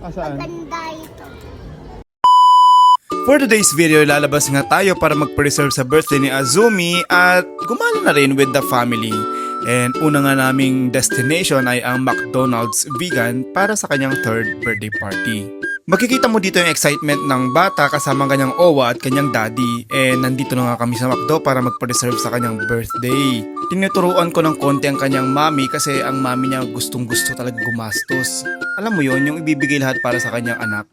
Saan? Maganda ito. For today's video, lalabas nga tayo para mag-preserve sa birthday ni Azumi at gumala na rin with the family. And una nga naming destination ay ang McDonald's Vegan para sa kanyang third birthday party. Makikita mo dito yung excitement ng bata kasama ang kanyang owa at kanyang daddy. And nandito na nga kami sa McDo para mag-preserve sa kanyang birthday. Tinuturuan ko ng konti ang kanyang mami kasi ang mami niya gustong gusto talaga gumastos. Alam mo yon, yung ibibigay lahat para sa kanyang anak.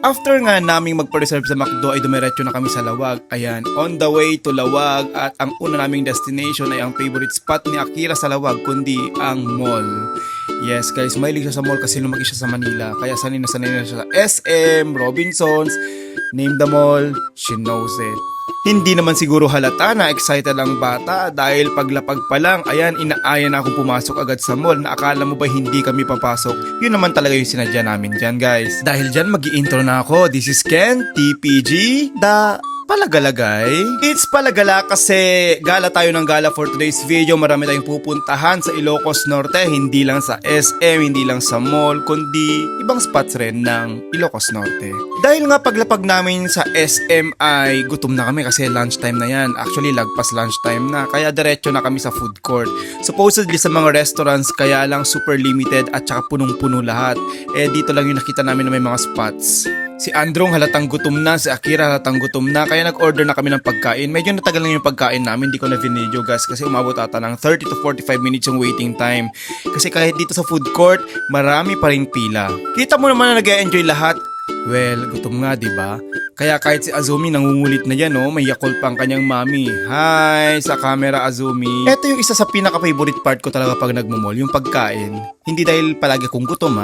After nga naming mag-preserve sa McDo ay dumiretso na kami sa Lawag. Ayan, on the way to Lawag at ang una naming destination ay ang favorite spot ni Akira sa Lawag kundi ang mall. Yes guys, mahilig siya sa mall kasi lumaki siya sa Manila. Kaya sanay na siya sa SM, Robinsons, name the mall, she knows it. Hindi naman siguro halata na excited ang bata dahil paglapag pa lang, ayan, inaaya na akong pumasok agad sa mall na akala mo ba hindi kami papasok. Yun naman talaga yung sinadya namin dyan guys. Dahil dyan mag-i-intro na ako. This is Ken, TPG, the Palagalagay. It's Palagala kasi gala tayo ng gala for today's video. Marami tayong pupuntahan sa Ilocos Norte. Hindi lang sa SM, hindi lang sa mall, kundi ibang spots rin ng Ilocos Norte. Dahil nga paglapag namin sa SM ay gutom na kami kasi lunchtime na yan. Actually, lagpas lunchtime na. Kaya diretso na kami sa food court. Supposedly sa mga restaurants, kaya lang super limited at saka punong-puno lahat. Eh dito lang yung nakita namin na may mga spots. Si Androng halatang gutom na, si Akira halatang gutom na, kaya nag-order na kami ng pagkain. Medyo natagal lang yung pagkain namin, hindi ko na video guys kasi umabot ata ng 30 to 45 minutes yung waiting time. Kasi kahit dito sa food court, marami pa ring pila. Kita mo naman na nag-enjoy lahat. Well, gutom nga, 'di ba? Kaya kahit si Azumi nangungulit na yan, may yakol pa ang kanyang mami. Hi sa camera, Azumi. Ito yung isa sa pinaka-favorite part ko talaga pag nagmumol, yung pagkain. Hindi dahil palagi kong gutom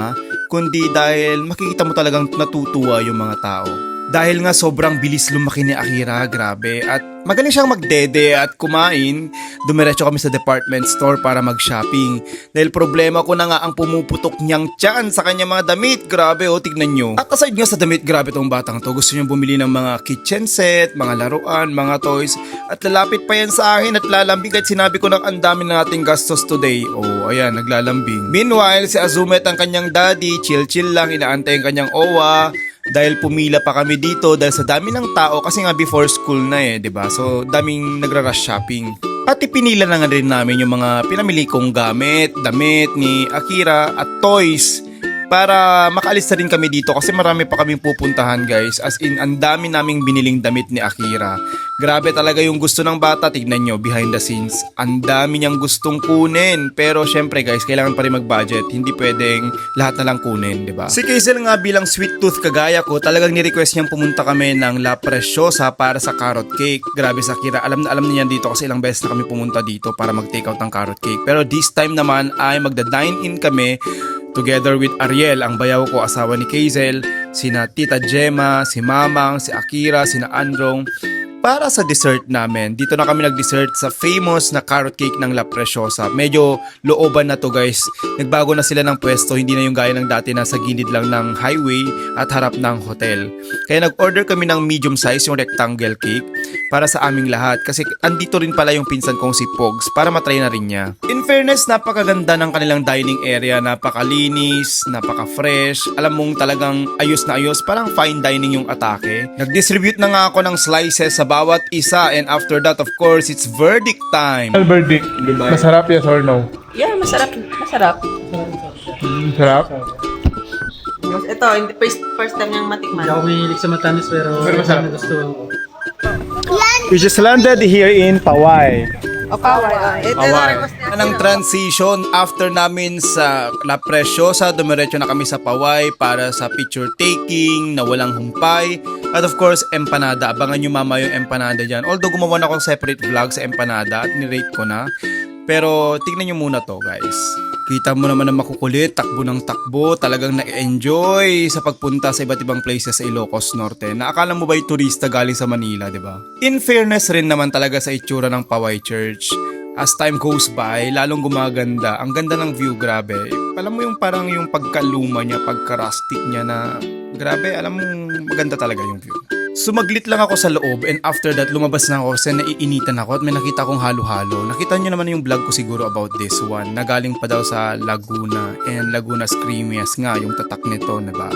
kundi dahil makikita mo talagang natutuwa yung mga tao. Dahil nga sobrang bilis lumaki ni Akira, grabe. At magaling siyang magdede at kumain. Dumiretso kami sa department store para mag-shopping. Dahil problema ko na nga ang pumuputok niyang tiyan sa kanya mga damit. Grabe, tignan nyo. At aside nga sa damit, grabe tong batang to. Gusto niyang bumili ng mga kitchen set, mga laruan, mga toys. At lalapit pa yan sa akin at lalambing kahit sinabi ko ng ang dami na nating gastos today. Oh, ayan, naglalambing. Meanwhile, si Azumi at ang kanyang daddy, chill-chill lang, inaantay ang kanyang owa. Dahil pumila pa kami dito dahil sa dami ng tao kasi nga before school na 'di ba? So daming nagra-rush shopping. At ipinila na nga rin namin yung mga pinamili kong gamit, damit ni Akira at toys para makaalis na rin kami dito kasi marami pa kaming pupuntahan guys. As in, ang dami naming biniling damit ni Akira. Grabe talaga yung gusto ng bata. Tignan nyo, behind the scenes. Ang dami niyang gustong kunin. Pero syempre guys, kailangan pa rin mag-budget. Hindi pwedeng lahat na lang kunin, di ba? Si Kaisel nga bilang sweet tooth kagaya ko, talagang ni-request niyang pumunta kami ng La Preciosa para sa carrot cake. Grabe sa Akira, alam na niya dito kasi ilang beses na kami pumunta dito para mag-take out ng carrot cake. Pero this time naman ay magda-dine in kami together with Ariel, ang bayaw ko, asawa ni Kaisel, sina Tita Gemma, si Mamang, si Akira, sina Androng. Para sa dessert namin, dito na kami nag-dessert sa famous na carrot cake ng La Preciosa. Medyo looban na to guys. Nagbago na sila ng pwesto, hindi na yung gaya ng dati na sa gilid lang ng highway at harap ng hotel. Kaya nag-order kami ng medium size, yung rectangle cake, para sa aming lahat. Kasi andito rin pala yung pinsan kong si Pogs para matry na rin niya. In fairness, napakaganda ng kanilang dining area, napakalinis, napaka-fresh. Alam mong talagang ayos na ayos, parang fine dining yung atake. Nag-distribute na nga ako ng slices sa bawat isa and after that of course it's verdict time. Verdict. Masarap, yes or no? Yeah, masarap. Masarap. Sarap. Ito, first time niyang matikman. Hindi ako mahilig sa matamis pero masarap. nagustuhan ko. We just landed here in Pawai. O, kaway. Ito yung request niya. Ng transition after namin sa La Preciosa, dumiretso na kami sa Pawai para sa picture taking na walang humpay. At of course, empanada. Abangan nyo mama yung empanada dyan. Although gumawa na ako separate vlog sa empanada at nirate ko na. Pero tignan nyo muna to guys. Kita mo naman na makukulit, takbo ng takbo, talagang na-enjoy sa pagpunta sa iba't ibang places sa Ilocos Norte. Naakala mo ba'y turista galing sa Manila, di ba? In fairness rin naman talaga sa itsura ng Pawai Church. As time goes by, lalong gumaganda. Ang ganda ng view, grabe. Alam mo yung parang yung pagkaluma niya, pagka-rustic niya na grabe, alam mo maganda talaga yung view. Sumaglit lang ako sa loob and after that lumabas na ako kasi naiinitan ako at may nakita akong halo-halo. Nakita nyo naman yung vlog ko siguro about this one na galing pa daw sa Laguna and Laguna's creamiest nga yung tatak nito, diba?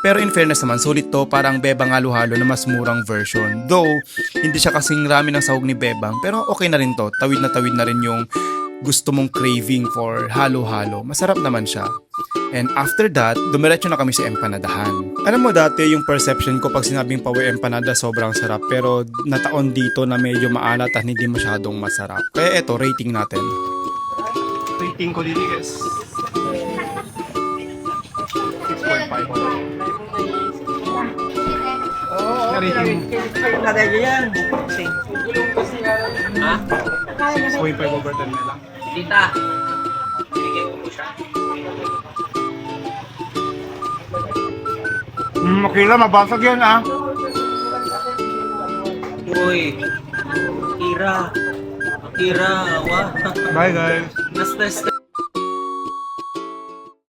Pero in fairness naman, sulit to, parang Bebang halo-halo na mas murang version. Though, hindi siya kasing rami ng sahog ni Bebang, pero okay na rin to. Tawid na rin yung gusto mong craving for halo-halo. Masarap naman siya. And after that, dumiretso na kami sa empanadahan. Alam mo dati yung perception ko pag sinabing Pawe empanada sobrang sarap pero nataon dito na medyo maalat at hindi masyadong masarap. Kaya eto, rating natin. Rating ko dito guys. 6.5. Rating Kada yan. Ha? 6.5 over 10 na lang. Tita. Binigyan ko mo siya. Makila, mabasag yan ah. Uy. Kira. Kira. Wah. Bye guys. Nas